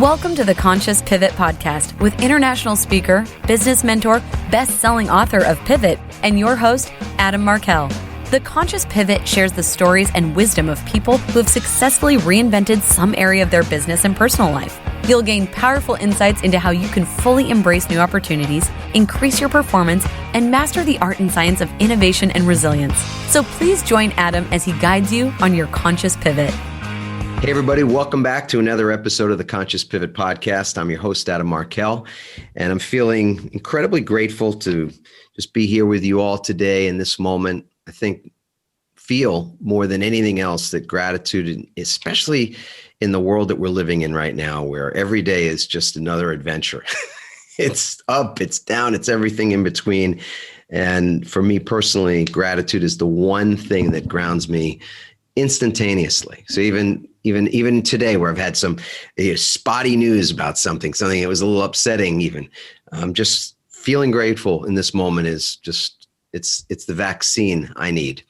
Welcome to the Conscious Pivot Podcast with international speaker, business mentor, best-selling author of Pivot, and your host, Adam Markel. The Conscious Pivot shares the stories and wisdom of people who have successfully reinvented some area of their business and personal life. You'll gain powerful insights into how you can fully embrace new opportunities, increase your performance, and master the art and science of innovation and resilience. So please join Adam as he guides you on your conscious pivot. Hey, everybody. Welcome back to another episode of the Conscious Pivot Podcast. I'm your host, Adam Markel, and I'm feeling incredibly grateful to just be here with you all today in this moment. I think feel more than anything else that gratitude, especially in the world that we're living in right now, where every day is just another adventure. It's up, it's down, it's everything in between. And for me personally, gratitude is the one thing that grounds me instantaneously. So even today, where I've had some spotty news about something that was a little upsetting, even just feeling grateful in this moment is just it's the vaccine I need.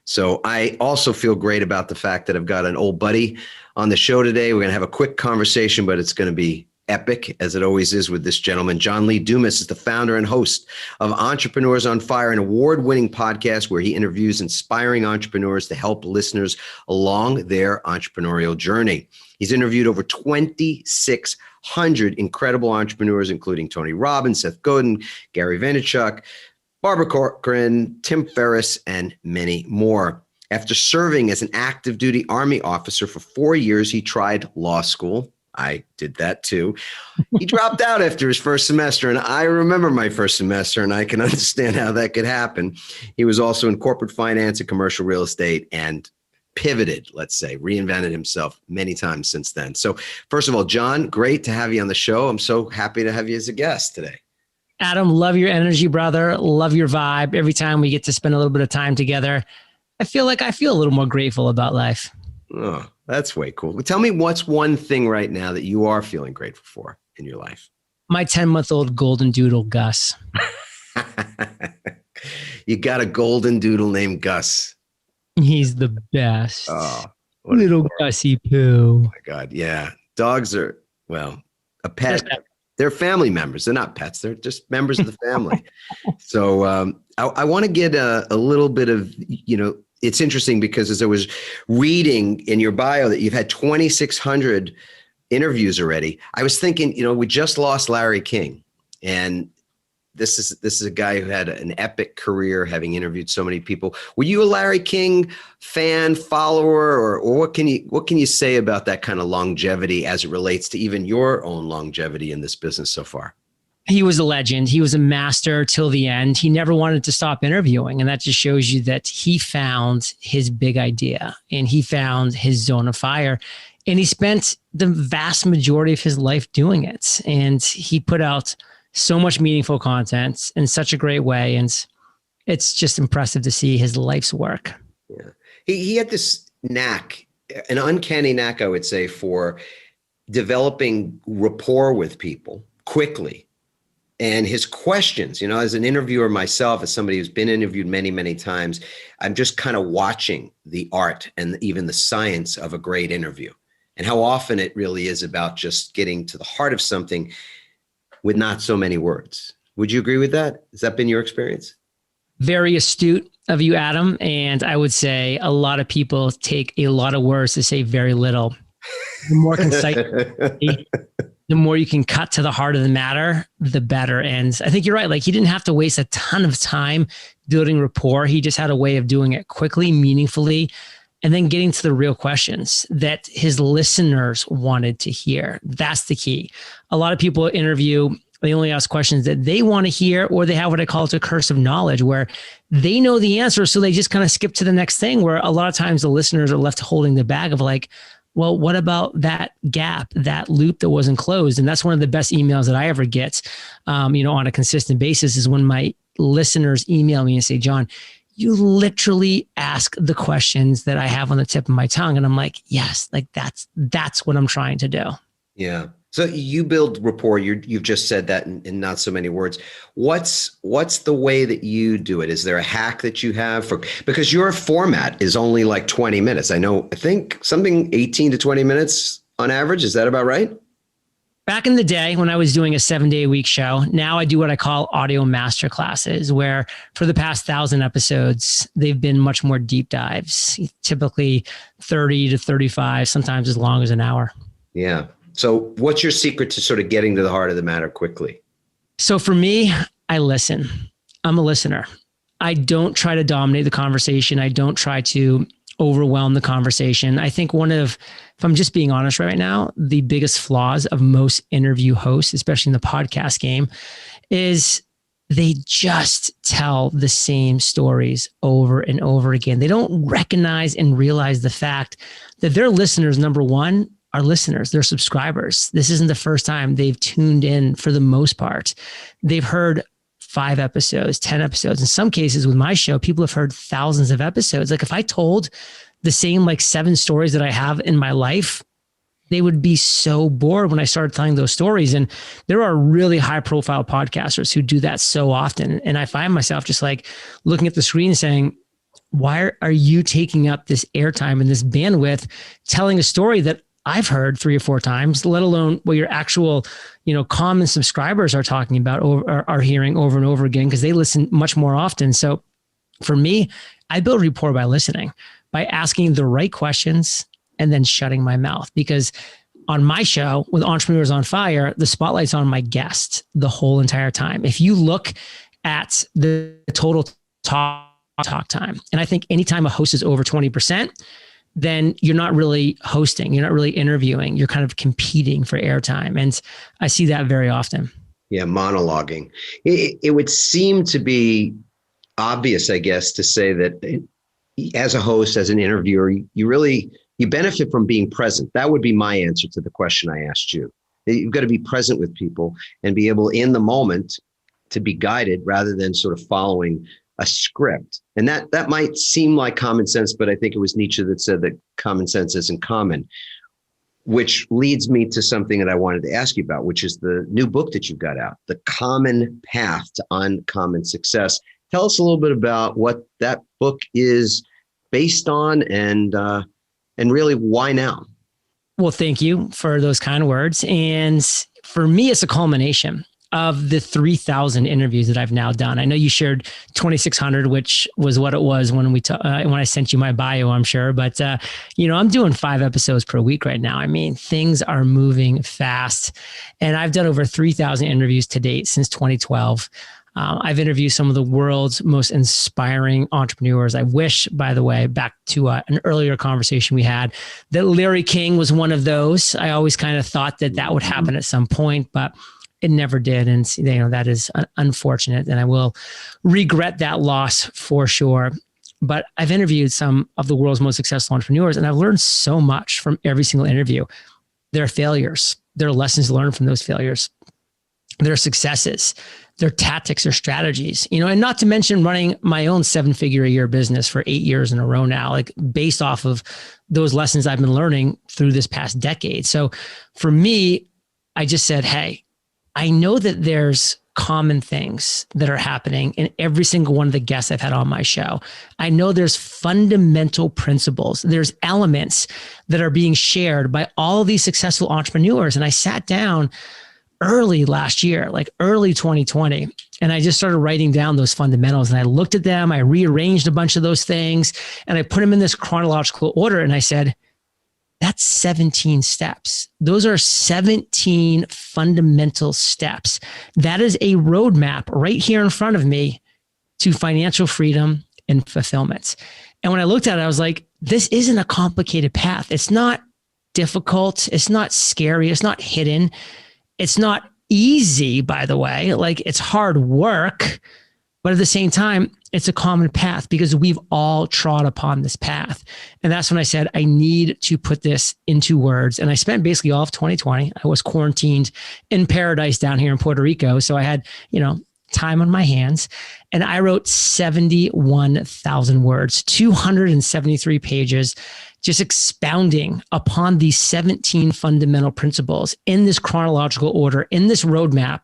So I also feel great about the fact that I've got an old buddy on the show today. We're going to have a quick conversation, but it's going to be epic, as it always is with this gentleman. John Lee Dumas is the founder and host of Entrepreneurs on Fire, an award-winning podcast where he interviews inspiring entrepreneurs to help listeners along their entrepreneurial journey. He's interviewed over 2,600 incredible entrepreneurs, including Tony Robbins, Seth Godin, Gary Vaynerchuk, Barbara Corcoran, Tim Ferriss, and many more. After serving as an active duty Army officer for 4 years, he tried law school. I did that too. He dropped out after his first semester, and I remember my first semester, and I can understand how that could happen. He was also in corporate finance and commercial real estate and pivoted, let's say, reinvented himself many times since then. So first of all, John, great to have you on the show. I'm so happy to have you as a guest today. Adam, love your energy, brother. Love your vibe. Every time we get to spend a little bit of time together, I feel a little more grateful about life. Oh, that's way cool. Tell me, what's one thing right now that you are feeling grateful for in your life? My 10-month-old golden doodle, Gus. You got a golden doodle named Gus. He's the best. Oh, little Gussie Poo. Oh my God. Yeah. Dogs are, well, a pet. They're family members. They're not pets. They're just members of the family. So I want to get a little bit of, it's interesting because as I was reading in your bio that you've had 2,600 interviews already, I was thinking, we just lost Larry King. And this is a guy who had an epic career, having interviewed so many people. Were you a Larry King fan, follower, or what can you say about that kind of longevity as it relates to even your own longevity in this business so far? He was a legend. He was a master till the end. He never wanted to stop interviewing. And that just shows you that he found his big idea and he found his zone of fire. And he spent the vast majority of his life doing it. And he put out so much meaningful content in such a great way. And it's just impressive to see his life's work. Yeah. He had this knack, an uncanny knack, I would say, for developing rapport with people quickly. And his questions, as an interviewer myself, as somebody who's been interviewed many, many times, I'm just kind of watching the art and even the science of a great interview and how often it really is about just getting to the heart of something with not so many words. Would you agree with that? Has that been your experience? Very astute of you, Adam. And I would say a lot of people take a lot of words to say very little. The more concise, the more you can cut to the heart of the matter, the better. And I think you're right. Like, he didn't have to waste a ton of time building rapport. He just had a way of doing it quickly, meaningfully, and then getting to the real questions that his listeners wanted to hear. That's the key. A lot of people interview, they only ask questions that they want to hear, or they have what I call a curse of knowledge, where they know the answer. So they just kind of skip to the next thing, where a lot of times the listeners are left holding the bag of like, well, what about that gap, that loop that wasn't closed? And that's one of the best emails that I ever get, on a consistent basis, is when my listeners email me and say, John, you literally ask the questions that I have on the tip of my tongue. And I'm like, yes, like that's what I'm trying to do. Yeah. So you build rapport. You've just said that in not so many words. What's the way that you do it? Is there a hack that you have because your format is only like 20 minutes. I think something 18 to 20 minutes on average. Is that about right? Back in the day when I was doing a 7-day-a-week show, now I do what I call audio master classes, where for the past 1,000 episodes, they've been much more deep dives, typically 30 to 35, sometimes as long as an hour. Yeah. So what's your secret to sort of getting to the heart of the matter quickly? So for me, I listen. I'm a listener. I don't try to dominate the conversation. I don't try to overwhelm the conversation. I think if I'm just being honest right now, the biggest flaws of most interview hosts, especially in the podcast game, is they just tell the same stories over and over again. They don't recognize and realize the fact that their listeners, number one, are listeners, they're subscribers. This isn't the first time they've tuned in for the most part. They've heard 5 episodes, 10 episodes. In some cases with my show, people have heard thousands of episodes. Like if I told the same 7 stories that I have in my life, they would be so bored when I started telling those stories. And there are really high profile podcasters who do that so often. And I find myself just looking at the screen and saying, why are you taking up this airtime and this bandwidth telling a story that I've heard 3 or 4 times, let alone what your actual, common subscribers are talking about or are hearing over and over again, because they listen much more often. So for me, I build rapport by listening, by asking the right questions and then shutting my mouth. Because on my show with Entrepreneurs on Fire, the spotlight's on my guest the whole entire time. If you look at the total talk time, and I think anytime a host is over 20%, then you're not really hosting, you're not really interviewing, you're kind of competing for airtime. And I see that very often. Yeah, monologuing. It would seem to be obvious, I guess, to say that as a host, as an interviewer, you benefit from being present. That would be my answer to the question I asked you. You've got to be present with people and be able in the moment to be guided rather than sort of following a script. And that might seem like common sense, but I think it was Nietzsche that said that common sense isn't common, which leads me to something that I wanted to ask you about, which is the new book that you've got out, The Common Path to Uncommon Success. Tell us a little bit about what that book is based on and really why now? Well, thank you for those kind words. And for me, it's a culmination of the 3,000 interviews that I've now done. I know you shared 2,600, which was what it was when when I sent you my bio, I'm sure. But, I'm doing 5 episodes per week right now. I mean, things are moving fast. And I've done over 3,000 interviews to date since 2012. I've interviewed some of the world's most inspiring entrepreneurs. I wish, by the way, back to an earlier conversation we had, that Larry King was one of those. I always kind of thought that would happen at some point, but it never did. And that is unfortunate. And I will regret that loss for sure. But I've interviewed some of the world's most successful entrepreneurs, and I've learned so much from every single interview. Their failures, their lessons learned from those failures, their successes, their tactics, their strategies, and not to mention running my own 7-figure a year business for 8 years in a row now, based off of those lessons I've been learning through this past decade. So for me, I just said, hey, I know that there's common things that are happening in every single one of the guests I've had on my show. I know there's fundamental principles. There's elements that are being shared by all of these successful entrepreneurs. And I sat down early last year, early 2020, and I just started writing down those fundamentals. And I looked at them, I rearranged a bunch of those things, and I put them in this chronological order. And I said, that's 17 steps. Those are 17 fundamental steps. That is a roadmap right here in front of me to financial freedom and fulfillment. And when I looked at it, I was like, this isn't a complicated path. It's not difficult. It's not scary. It's not hidden. It's not easy, by the way. It's hard work, but at the same time, it's a common path because we've all trod upon this path. And that's when I said, I need to put this into words. And I spent basically all of 2020. I was quarantined in paradise down here in Puerto Rico. So I had, time on my hands. And I wrote 71,000 words, 273 pages, just expounding upon these 17 fundamental principles in this chronological order, in this roadmap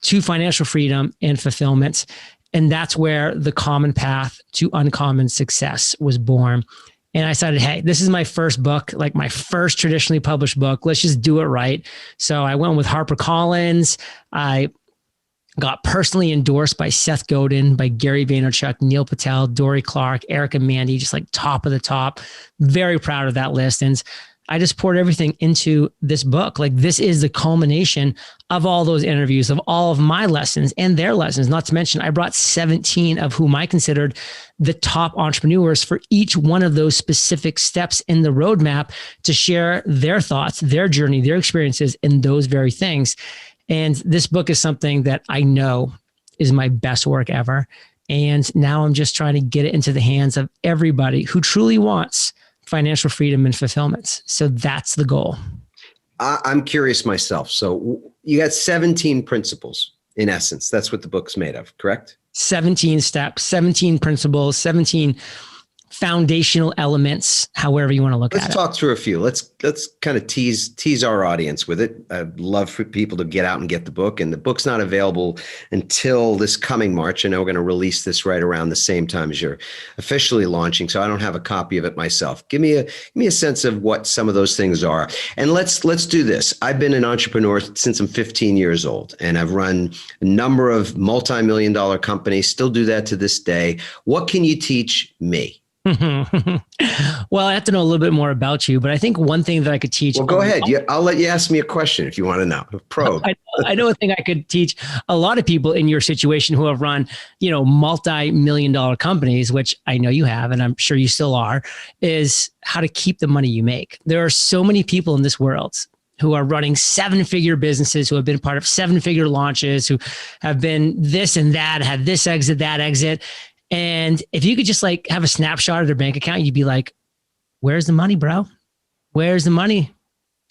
to financial freedom and fulfillment. And that's where the common path to uncommon success was born. And I decided, hey, this is my first book, like my first traditionally published book. Let's just do it right. So I went with HarperCollins. I got personally endorsed by Seth Godin, by Gary Vaynerchuk, Neil Patel, Dory Clark, Erica Mandy, just like top of the top. Very proud of that list. And I just poured everything into this book. Like, this is the culmination of all those interviews, of all of my lessons and their lessons. Not to mention, I brought 17 of whom I considered the top entrepreneurs for each one of those specific steps in the roadmap to share their thoughts, their journey, their experiences in those very things. And this book is something that I know is my best work ever. And now I'm just trying to get it into the hands of everybody who truly wants financial freedom and fulfillment. So that's the goal. I'm curious myself. So you got 17 principles in essence. That's what the book's made of, correct? 17 steps, 17 principles, 17 foundational elements, however you want to look at it. Let's talk through a few. Let's kind of tease our audience with it. I'd love for people to get out and get the book. And the book's not available until this coming March. I know we're going to release this right around the same time as you're officially launching. So I don't have a copy of it myself. Give me a sense of what some of those things are. And let's do this. I've been an entrepreneur since I'm 15 years old, and I've run a number of multi-million-dollar companies, still do that to this day. What can you teach me? Well, I have to know a little bit more about you, but I think one thing that I could teach. Well, go ahead. I'll let you ask me a question if you want to know. Probe. I know a thing I could teach a lot of people in your situation who have run, multi-million-dollar companies, which I know you have, and I'm sure you still are, is how to keep the money you make. There are so many people in this world who are running 7-figure businesses, who have been part of 7-figure launches, who have been this and that, had this exit, that exit. And if you could just like have a snapshot of their bank account, you'd be like, where's the money, bro? Where's the money?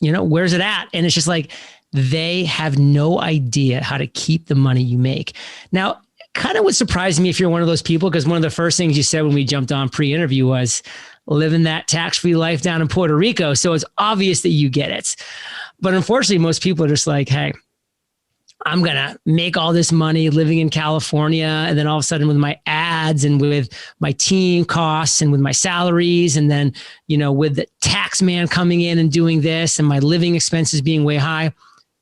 Where's it at? And it's just like, they have no idea how to keep the money you make. Now, kind of what surprised me if you're one of those people, because one of the first things you said when we jumped on pre-interview was living that tax-free life down in Puerto Rico. So it's obvious that you get it. But unfortunately, most people are just like, hey, I'm going to make all this money living in California. And then all of a sudden with my ads and with my team costs and with my salaries, and then, with the tax man coming in and doing this and my living expenses being way high,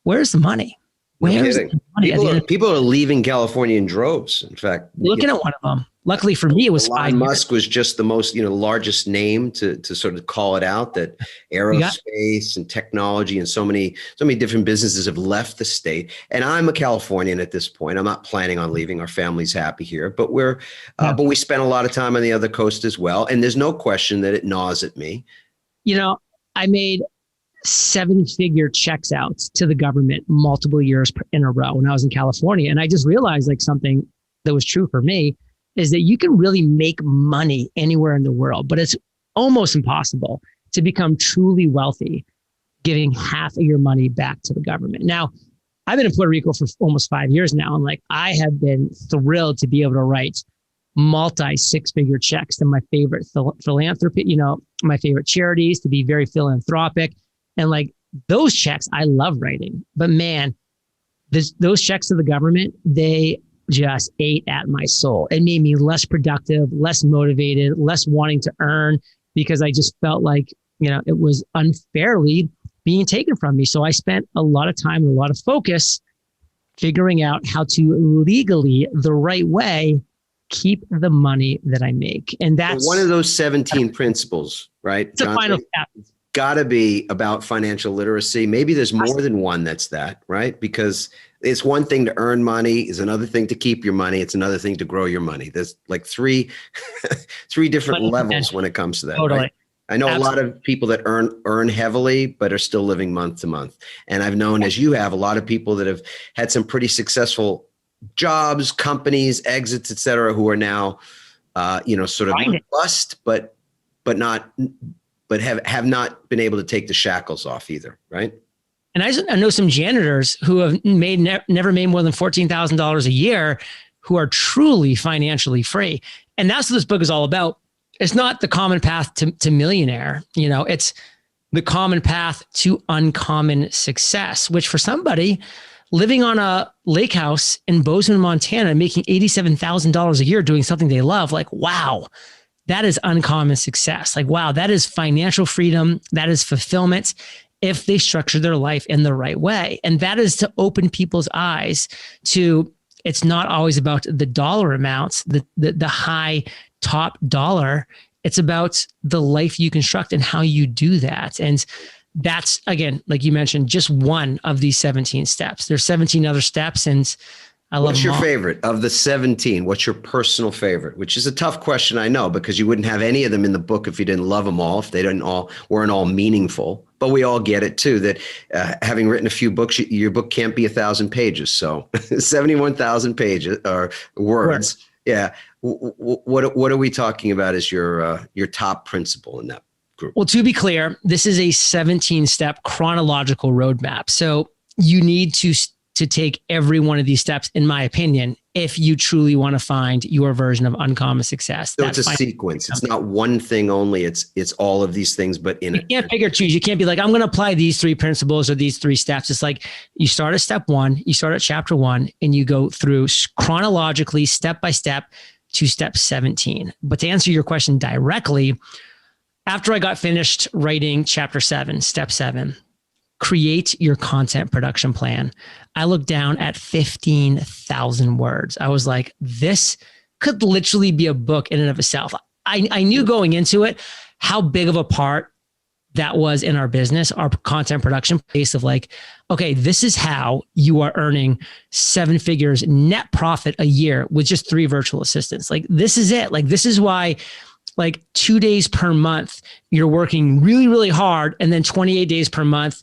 where's the money? Where's the money? People are leaving California in droves. In fact, looking at one of them. Luckily for me, it was Elon Musk was just the most, largest name to sort of call it out, that aerospace and technology and so many different businesses have left the state. And I'm a Californian at this point. I'm not planning on leaving. Our family's happy here, but but we spent a lot of time on the other coast as well. And there's no question that it gnaws at me. I made 7-figure checks out to the government multiple years in a row when I was in California. And I just realized like something that was true for me is that you can really make money anywhere in the world, but it's almost impossible to become truly wealthy giving half of your money back to the government. Now, I've been in Puerto Rico for almost 5 years now, and I have been thrilled to be able to write multi-6-figure checks to my favorite philanthropy, my favorite charities, to be very philanthropic. And those checks I love writing, but man, those checks to the government, they just ate at my soul. It made me less productive, less motivated, less wanting to earn, because I just felt like, it was unfairly being taken from me. So I spent a lot of time and a lot of focus figuring out how to legally, the right way, keep the money that I make. And that's one of those 17 principles, right? It's the final step. Got to be about financial literacy. Maybe there's more than one that's that, right? Because it's one thing to earn money, is another thing to keep your money. It's another thing to grow your money. There's like three different levels when it comes to that. Totally. Right? I know a lot of people that earn heavily, but are still living month to month. And I've known, as you have, a lot of people that have had some pretty successful jobs, companies, exits, et cetera, who are now, sort of bust, but have not been able to take the shackles off either, right? And I know some janitors who have never made more than $14,000 a year, who are truly financially free. And that's what this book is all about. It's not the common path to millionaire. It's the common path to uncommon success, which for somebody living on a lake house in Bozeman, Montana, making $87,000 a year doing something they love, wow, that is uncommon success. Like, wow, that is financial freedom. That is fulfillment if they structure their life in the right way. And that is to open people's eyes to, it's not always about the dollar amounts, the high top dollar. It's about the life you construct and how you do that. And that's, again, like you mentioned, just one of these 17 steps. There's 17 other steps, and I love them all. What's your favorite of the 17? What's your personal favorite? Which is a tough question, I know, because you wouldn't have any of them in the book if you didn't love them all, if they weren't all meaningful. But we all get it too, that having written a few books, your book can't be 1,000 pages. So 71,000 pages or words. Yeah. What are we talking about as your top principle in that group? Well, to be clear, this is a 17-step chronological roadmap. So you need to take every one of these steps, in my opinion, if you truly want to find your version of uncommon success. So it's a sequence. It's not one thing only. It's all of these things, but in it. You can't pick or choose. You can't be like, I'm going to apply these 3 principles or these 3 steps. It's like you start at step 1, you start at chapter 1, and you go through chronologically, step by step, to step 17. But to answer your question directly, after I got finished writing chapter 7, step 7, create your content production plan, I looked down at 15,000 words. I was like, this could literally be a book in and of itself. I knew going into it how big of a part that was in our business, our content production place of like, okay, this is how you are earning 7 figures net profit a year with just 3 virtual assistants. Like, this is it. Like, this is why, like, 2 days per month, you're working really, really hard. And then 28 days per month,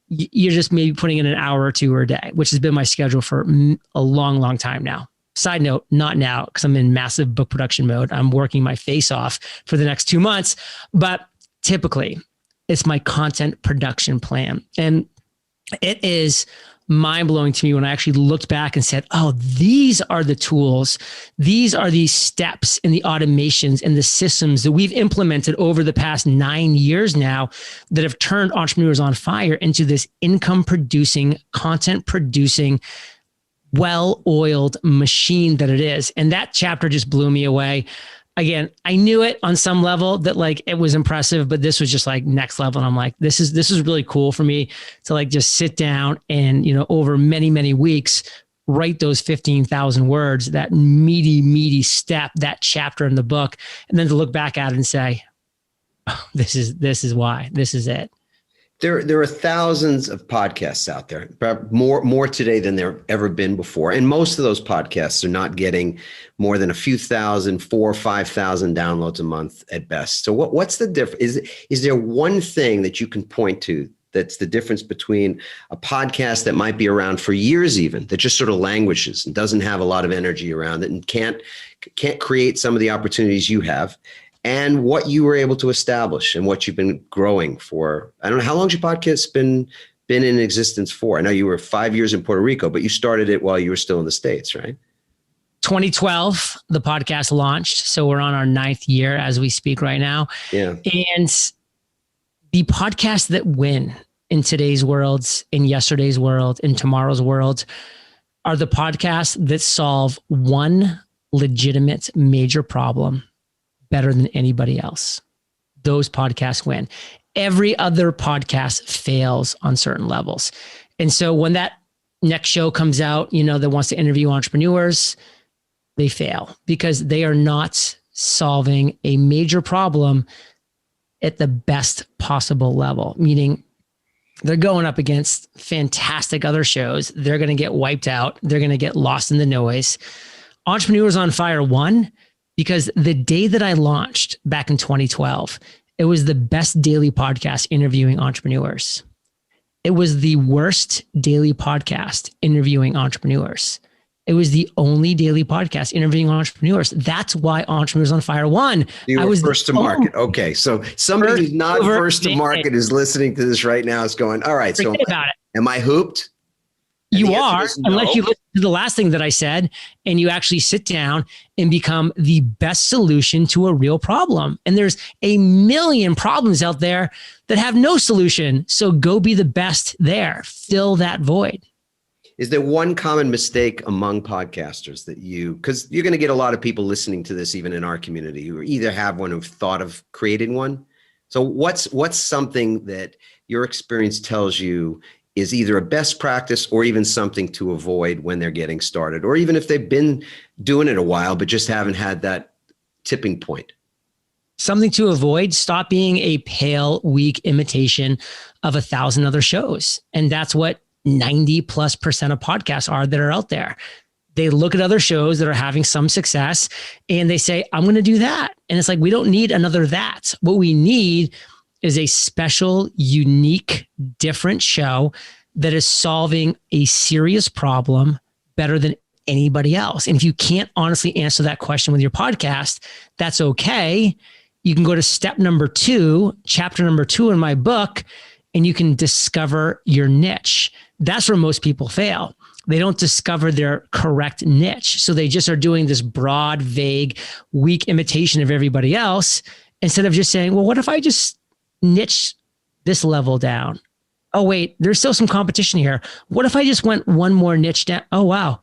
you're just maybe putting in an hour or 2 a day, which has been my schedule for a long, long time now. Side note, not now, because I'm in massive book production mode. I'm working my face off for the next 2 months, but typically it's my content production plan. And it is mind-blowing to me when I actually looked back and said, oh, these are the tools. These are these steps and the automations and the systems that we've implemented over the past 9 years now that have turned Entrepreneurs on Fire into this income-producing, content-producing, well-oiled machine that it is. And that chapter just blew me away. Again, I knew it on some level that like it was impressive, but this was just like next level. And I'm like, this is really cool for me to like just sit down and, you know, over many, many weeks, write those 15,000 words, that meaty step, that chapter in the book, and then to look back at it and say, oh, this is why, this is it. There are thousands of podcasts out there, more today than there have ever been before. And most of those podcasts are not getting more than a few thousand, 4,000 or 5,000 downloads a month at best. So what's the difference? Is there one thing that you can point to that's the difference between a podcast that might be around for years even, that just sort of languishes and doesn't have a lot of energy around it and can't create some of the opportunities you have, and what you were able to establish and what you've been growing for? I don't know, how long's your podcast been in existence for? I know you were 5 years in Puerto Rico, but you started it while you were still in the States, right? 2012, the podcast launched. So we're on our 9th year as we speak right now. Yeah. And the podcasts that win in today's world, in yesterday's world, in tomorrow's world are the podcasts that solve one legitimate major problem better than anybody else. Those podcasts win. Every other podcast fails on certain levels. And so when that next show comes out, you know, that wants to interview entrepreneurs, they fail because they are not solving a major problem at the best possible level, meaning they're going up against fantastic other shows. They're going to get wiped out. They're going to get lost in the noise. Entrepreneurs on Fire won because the day that I launched back in 2012, it was the best daily podcast interviewing entrepreneurs. It was the worst daily podcast interviewing entrepreneurs. It was the only daily podcast interviewing entrepreneurs. That's why Entrepreneurs on Fire won. You were first to market. Okay. So somebody who's not first to market is listening to this right now is going, all right, so am I hooped? You are, unless you listen to the last thing that I said and you actually sit down and become the best solution to a real problem. And there's a million problems out there that have no solution. So go be the best there. Fill that void. Is there one common mistake among podcasters that because you're going to get a lot of people listening to this, even in our community, who either have one or have thought of creating one? So what's something that your experience tells you is either a best practice or even something to avoid when they're getting started, or even if they've been doing it a while, but just haven't had that tipping point? Something to avoid: stop being a pale, weak imitation of 1,000 other shows. And that's what 90+% of podcasts are that are out there. They look at other shows that are having some success and they say, I'm going to do that. And it's like, we don't need another that. What we need is a special, unique, different show that is solving a serious problem better than anybody else. And if you can't honestly answer that question with your podcast, that's okay. You can go to step number 2, chapter number 2 in my book, and you can discover your niche. That's where most people fail. They don't discover their correct niche. So they just are doing this broad, vague, weak imitation of everybody else, instead of just saying, well, what if I just niche this level down? Oh, wait, there's still some competition here. What if I just went one more niche down? Oh, wow,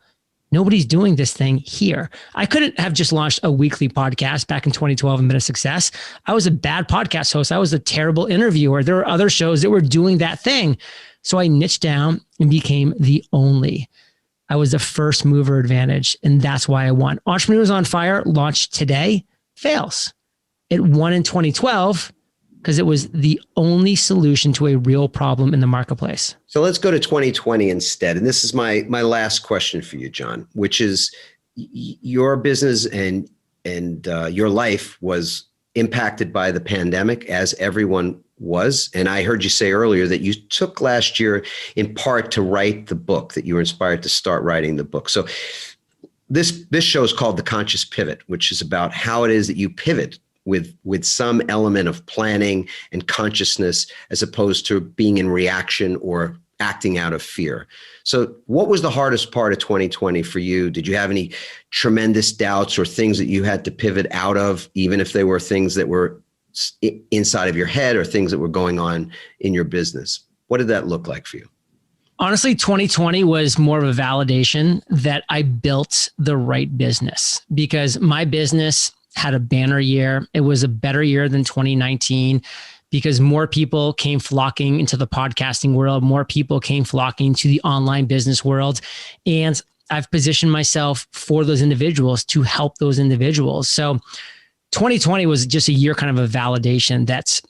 nobody's doing this thing here. I couldn't have just launched a weekly podcast back in 2012 and been a success. I was a bad podcast host. I was a terrible interviewer. There were other shows that were doing that thing. So I niched down and became the only. I was the first mover advantage, and that's why I won. Entrepreneurs on Fire launched today, fails. It won in 2012 because it was the only solution to a real problem in the marketplace. So let's go to 2020 instead. And this is my last question for you, John, which is your business and your life was impacted by the pandemic, as everyone was. And I heard you say earlier that you took last year in part to write the book, that you were inspired to start writing the book. So this show is called The Conscious Pivot, which is about how it is that you pivot with some element of planning and consciousness, as opposed to being in reaction or acting out of fear. So what was the hardest part of 2020 for you? Did you have any tremendous doubts or things that you had to pivot out of, even if they were things that were inside of your head or things that were going on in your business? What did that look like for you? Honestly, 2020 was more of a validation that I built the right business, because my business had a banner year. It was a better year than 2019 because more people came flocking into the podcasting world. More people came flocking to the online business world. And I've positioned myself for those individuals to help those individuals. So 2020 was just a year kind of a validation that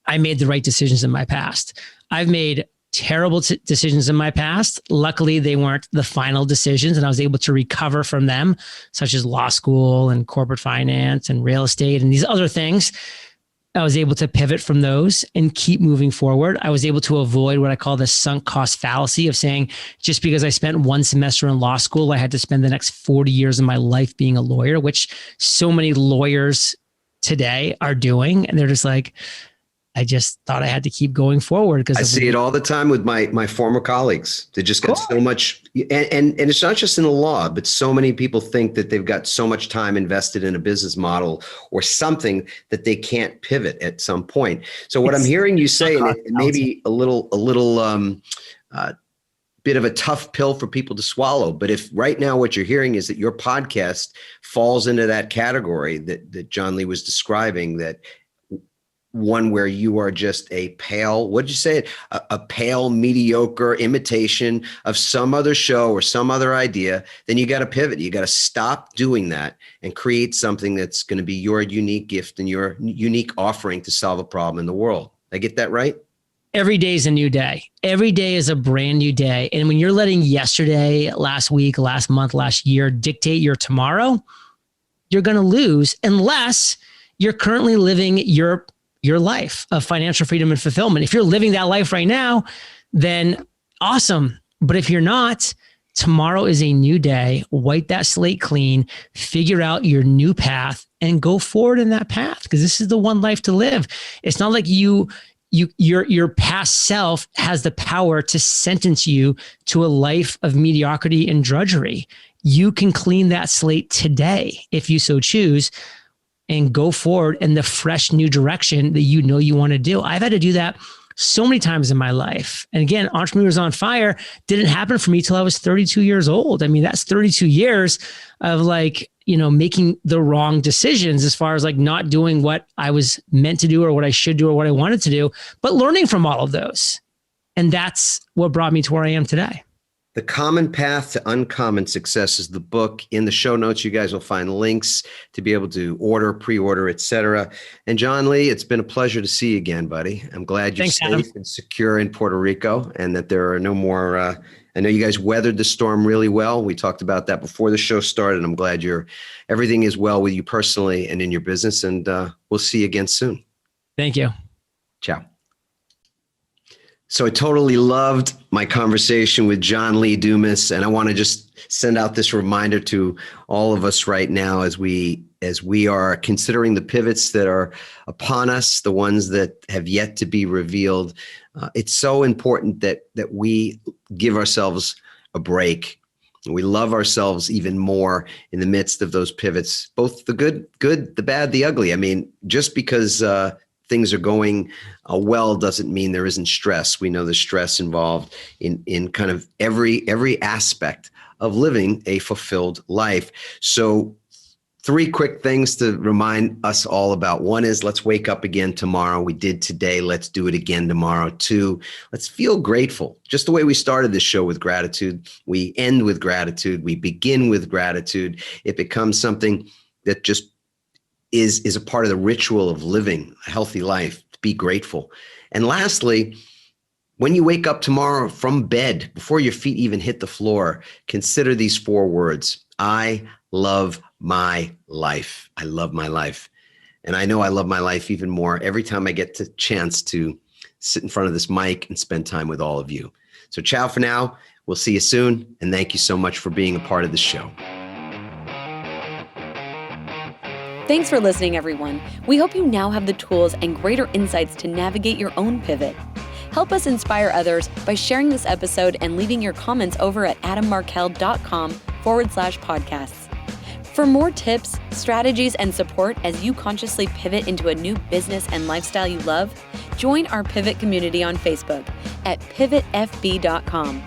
I made the right decisions in my past. I've made terrible decisions in my past. Luckily, they weren't the final decisions, and I was able to recover from them, such as law school and corporate finance and real estate and these other things. I was able to pivot from those and keep moving forward. I was able to avoid what I call the sunk cost fallacy of saying, just because I spent one semester in law school, I had to spend the next 40 years of my life being a lawyer, which so many lawyers today are doing. And they're just like, I just thought I had to keep going forward. Because I see it all the time with my former colleagues. They just got so much, and it's not just in the law, but so many people think that they've got so much time invested in a business model or something that they can't pivot at some point. So what I'm hearing you say, and it may be a little bit of a tough pill for people to swallow, but if right now what you're hearing is that your podcast falls into that category that John Lee was describing, that one where you are just a pale, what'd you say? A pale, mediocre imitation of some other show or some other idea, then you got to pivot. You got to stop doing that and create something that's going to be your unique gift and your unique offering to solve a problem in the world. I get that right? Every day is a new day. Every day is a brand new day. And when you're letting yesterday, last week, last month, last year dictate your tomorrow, you're going to lose unless you're currently living your life of financial freedom and fulfillment. If you're living that life right now, then awesome. But if you're not, tomorrow is a new day. Wipe that slate clean, figure out your new path, and go forward in that path, because this is the one life to live. It's not like your past self has the power to sentence you to a life of mediocrity and drudgery. You can clean that slate today if you so choose, and go forward in the fresh new direction that you know you want to do. I've had to do that so many times in my life. And again, Entrepreneurs on Fire didn't happen for me till I was 32 years old. I mean, that's 32 years of like, making the wrong decisions as far as like not doing what I was meant to do or what I should do or what I wanted to do, but learning from all of those. And that's what brought me to where I am today. The Common Path to Uncommon Success is the book. In the show notes, you guys will find links to be able to order, pre-order, etc. And John Lee, it's been a pleasure to see you again, buddy. I'm glad you're safe and secure in Puerto Rico and that there are no more, I know you guys weathered the storm really well. We talked about that before the show started. I'm glad everything is well with you personally and in your business. And we'll see you again soon. Thank you. Ciao. So I totally loved my conversation with John Lee Dumas, and I want to just send out this reminder to all of us right now as we are considering the pivots that are upon us, the ones that have yet to be revealed. It's so important that we give ourselves a break. We love ourselves even more in the midst of those pivots, both the good, the bad, the ugly. I mean, just because things are going well doesn't mean there isn't stress. We know the stress involved in kind of every aspect of living a fulfilled life. So 3 quick things to remind us all about. 1 is let's wake up again tomorrow. We did today. Let's do it again tomorrow. 2, let's feel grateful. Just the way we started this show with gratitude, we end with gratitude. We begin with gratitude. It becomes something that just is a part of the ritual of living a healthy life, to be grateful. And lastly, when you wake up tomorrow from bed, before your feet even hit the floor, consider these 4 words. I love my life. I love my life. And I know I love my life even more every time I get the chance to sit in front of this mic and spend time with all of you. So ciao for now. We'll see you soon. And thank you so much for being a part of the show. Thanks for listening, everyone. We hope you now have the tools and greater insights to navigate your own pivot. Help us inspire others by sharing this episode and leaving your comments over at adammarkel.com/podcasts. For more tips, strategies, and support as you consciously pivot into a new business and lifestyle you love, join our Pivot community on Facebook at pivotfb.com.